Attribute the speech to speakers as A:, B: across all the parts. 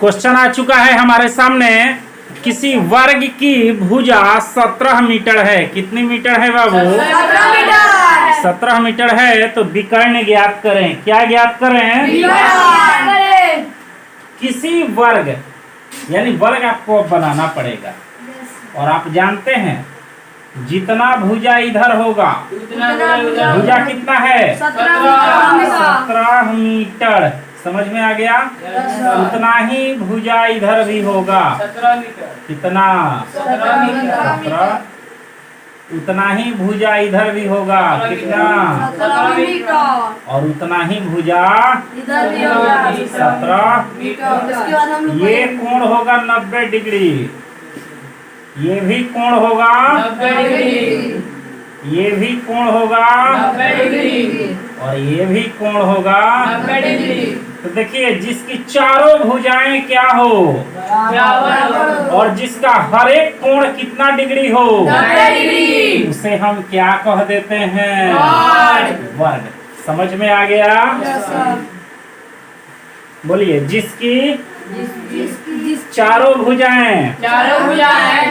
A: Question आ चुका है हमारे सामने। किसी वर्ग की भुजा 17 मीटर है। कितनी मीटर है बाबू?
B: 17 मीटर।
A: 17 मीटर है तो विकर्ण ज्ञात करें। क्या ज्ञात करें? किसी वर्ग, यानी वर्ग आपको बनाना पड़ेगा। और आप जानते हैं जितना भुजा इधर होगा, भुजा कितना है? 17 मीटर। समझ में आ गया? उतना ही भुजा इधर भी होगा।
C: 17 मीटर।
A: कितना? 17। उतना ही भुजा इधर भी होगा। कितना?
B: 17 मीटर।
A: और उतना ही भुजा
B: इधर भी होगा
A: 17
B: मीटर। इसके बाद हम लोग
A: ये कोण होगा 90 डिग्री। ये भी कोण होगा
C: 90 डिग्री।
A: ये भी कोण होगा
C: 90 डिग्री।
A: और ये भी कोण होगा
C: 90 डिग्री।
A: तो देखिए जिसकी चारों भुजाएं क्या हो और जिसका हर एक कोण कितना डिग्री हो
C: 90 डिग्री।
A: उसे हम क्या कह देते हैं? वर्ग। समझ में आ गया? बोलिए जिसकी चारों भुजाएं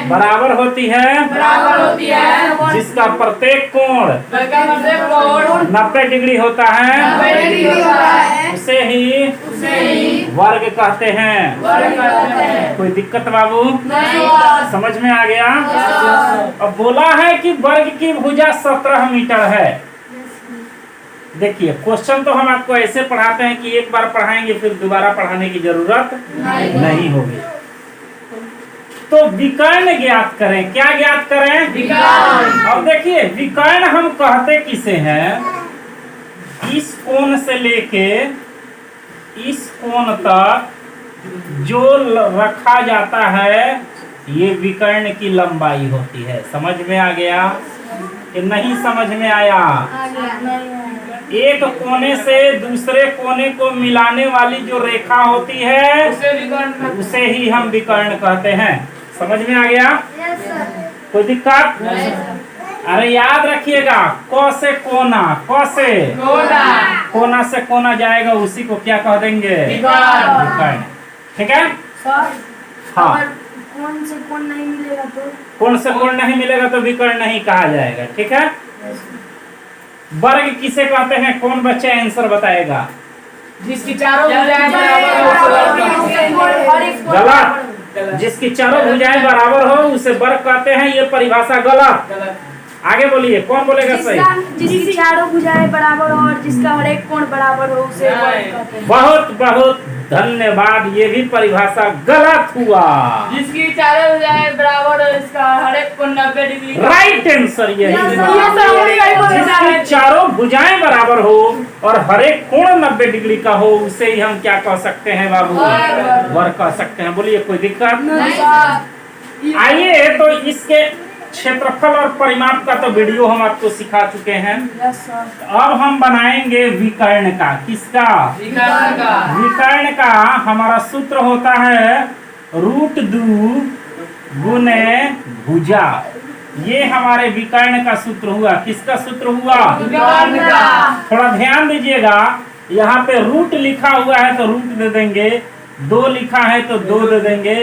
A: बराबर होती है, जिसका प्रत्येक कोण 90 डिग्री होता है, उसे ही वर्ग कहते हैं। कोई दिक्कत बाबू? समझ में आ गया? अब बोला है कि वर्ग की भुजा 17 मीटर है। देखिए क्वेश्चन तो हम आपको ऐसे पढ़ाते हैं कि एक बार पढ़ाएंगे फिर दोबारा पढ़ाने की जरूरत नहीं होगी। तो विकर्ण ज्ञात करें। क्या ज्ञात करें? विकर्ण। अब देखिए विकर्ण हम कहते किसे हैं? इस कोण से लेके इस कोण तक जो रखा जाता है ये विकर्ण की लंबाई होती है। समझ में आ गया कि नहीं? समझ में आया? एक कोने से दूसरे कोने को मिलाने वाली जो रेखा होती है उसे ही हम विकर्ण कहते हैं। समझ में आ गया? कोई दिक्कत? अरे याद रखिएगा, क से कोना, क से कोना से कोना जाएगा उसी को क्या कह देंगे? विकर्ण। ठीक है? हाँ।
B: कौन से कौन नहीं मिलेगा तो?
A: कौन से कोण नहीं मिलेगा तो विकर्ण नहीं कहा जाएगा। ठीक है? वर्ग किसे कहते हैं? कौन बच्चा आंसर बताएगा?
C: जिसकी चारों भुजाएं बराबर हो।
A: गलत। जिसकी चारों भुजाएं बराबर हो उसे वर्ग कहते हैं। ये परिभाषा गलत। आगे बोलिए, कौन बोलेगा सही?
B: जिसकी चारों भुजाएं बराबर हो और जिसका हर एक कोण बराबर हो उसे वर्ग कहते हैं।
A: बहुत बहुत धन्यवाद। ये भी परिभाषा गलत हुआ।
C: जिसकी चारों भुजाएं बराबर और इसका हर एक कोण 90 डिग्री।
A: राइट आंसर यही
C: ये
A: हुआ। जिसकी चारों भुजाएं बराबर हो और हर एक कोण 90 डिग्री का हो उसे ही हम क्या कह सकते हैं बाबू? वर्ग कह सकते हैं। बोलिए कोई दिक्कत? आइए तो इसके क्षेत्रफल और परिमाप का तो वीडियो हम आपको सिखा चुके हैं। अब हम बनाएंगे विकर्ण का। किसका? विकर्ण का हमारा सूत्र होता है √2 गुने भुजा। ये हमारे विकर्ण का सूत्र हुआ। किसका सूत्र हुआ?
C: विकर्ण का।
A: थोड़ा ध्यान दीजिएगा, यहाँ पे रूट लिखा हुआ है तो रूट दे देंगे, 2 लिखा है तो 2 दे देंगे,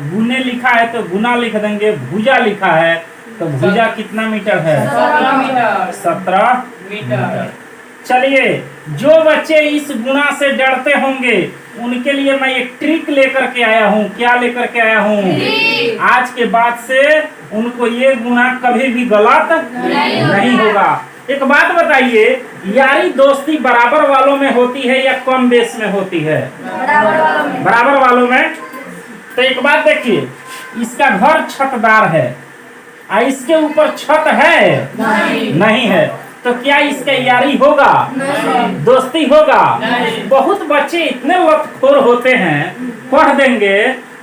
A: गुने लिखा है तो गुना लिख देंगे, भुजा लिखा है तो भुजा कितना मीटर है? 17 मीटर। चलिए जो बच्चे इस गुणा से डरते होंगे उनके लिए मैं एक ट्रिक लेकर के आया हूँ। क्या लेकर के आया हूँ? आज के बाद से उनको ये गुणा कभी भी गलत नहीं होगा। एक बात बताइए, यारी दोस्ती बराबर वालों में होती है या कम बेस में होती है? बराबर वालों में। तो एक बात देखिए, इसका घर छतदार है और इसके ऊपर छत है? नहीं है। तो क्या इसका यारी होगा? दोस्ती होगा? बहुत बच्चे इतने लतखोर होते हैं, पढ़ देंगे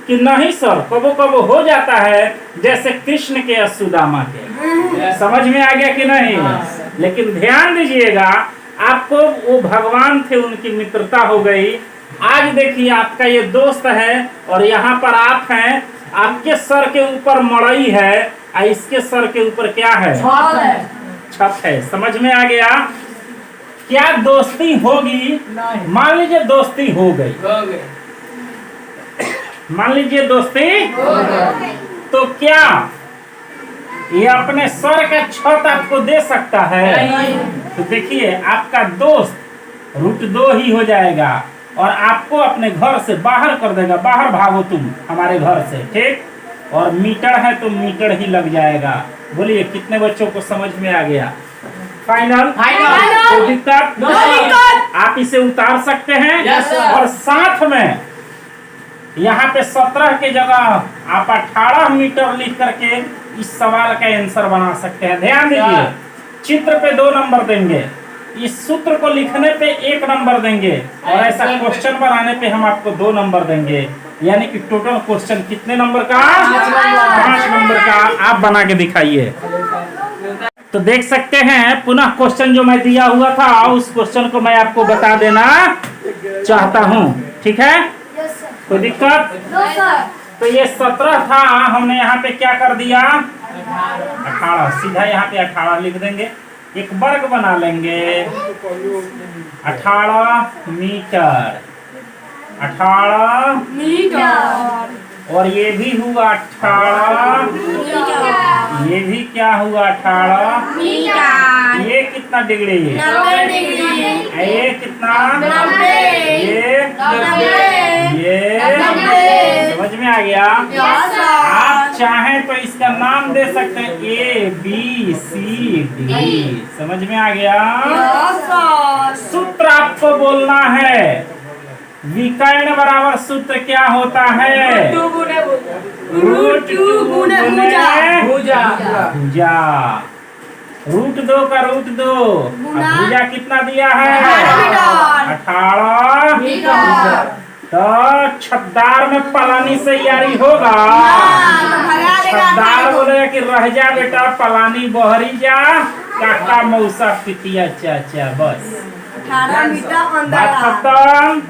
A: कि नहीं सर, कबो कबो हो जाता है जैसे कृष्ण के और सुदामा के। समझ में आ गया कि नहीं? लेकिन ध्यान दीजिएगा, आपको वो भगवान थे, उनकी मित्रता हो गई। आज देखिए आपका ये दोस्त है और यहाँ पर आप हैं, आपके सर के ऊपर मड़ई है और इसके सर के ऊपर क्या है? छत है। समझ में आ गया? क्या दोस्ती होगी? मान लीजिए दोस्ती हो गई, मान लीजिए दोस्ती तो क्या ये अपने सर का छत आपको दे सकता है? तो देखिए आपका दोस्त √2 ही हो जाएगा और आपको अपने घर से बाहर कर देगा, बाहर भागो तुम हमारे घर से, ठीक। और मीटर है तो मीटर ही लग जाएगा। बोलिए कितने बच्चों को समझ में आ गया? फाइनल? कोई दिक्कत? आप इसे उतार सकते हैं। और साथ में यहाँ पे 17 के जगह आप 18 मीटर लिख करके इस सवाल का आंसर बना सकते हैं। ध्यान दीजिए, चित्र पे 2 नंबर देंगे, इस सूत्र को लिखने पे 1 नंबर देंगे और ऐसा क्वेश्चन बनाने पे हम आपको 2 नंबर देंगे। यानी कि टोटल क्वेश्चन कितने नंबर का? 5 नंबर का। आप बना के दिखाइए। तो देख सकते हैं पुनः क्वेश्चन जो मैं दिया हुआ था उस क्वेश्चन को मैं आपको बता देना चाहता हूँ, ठीक है? कोई दिक्कत? तो ये 17 था, हमने यहाँ पे क्या कर दिया? 18। सीधा यहाँ पे 18 लिख देंगे, एक वर्ग बना लेंगे। 18 मीटर, 18
B: मीटर।
A: और ये भी हुआ 18, ये भी क्या हुआ? 18। ये कितना डिग्री?
B: 90 डिग्री।
A: ये कितना?
B: 90।
A: ये समझ में आ गया? आप चाहें तो इसका नाम दे सकते हैं ABCD। समझ में आ गया? सूत्र आपको बोलना है। विकर्ण बराबर सूत्र क्या होता है?
B: √2 गुणे भुजा।
A: भुजा। √2 का √2 भुजा कितना दिया है? 18। तो छद्दार में पलानी से यारी होगा। छद्दार बोलेगा कि रह जा बेटा, पलानी बहरी जा, काका मौसा पितिया चाचा, बस
B: 18 मीटर अंदर।
A: बात खत्म।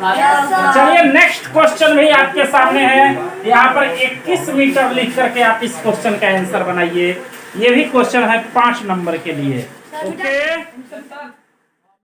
A: चलिए नेक्स्ट क्वेश्चन भी आपके सामने है। यहाँ पर 21 मीटर लिख करके आप इस क्वेश्चन का आंसर बनाइए। ये भी क्वेश्चन है 5 नंबर के लिए। ओके।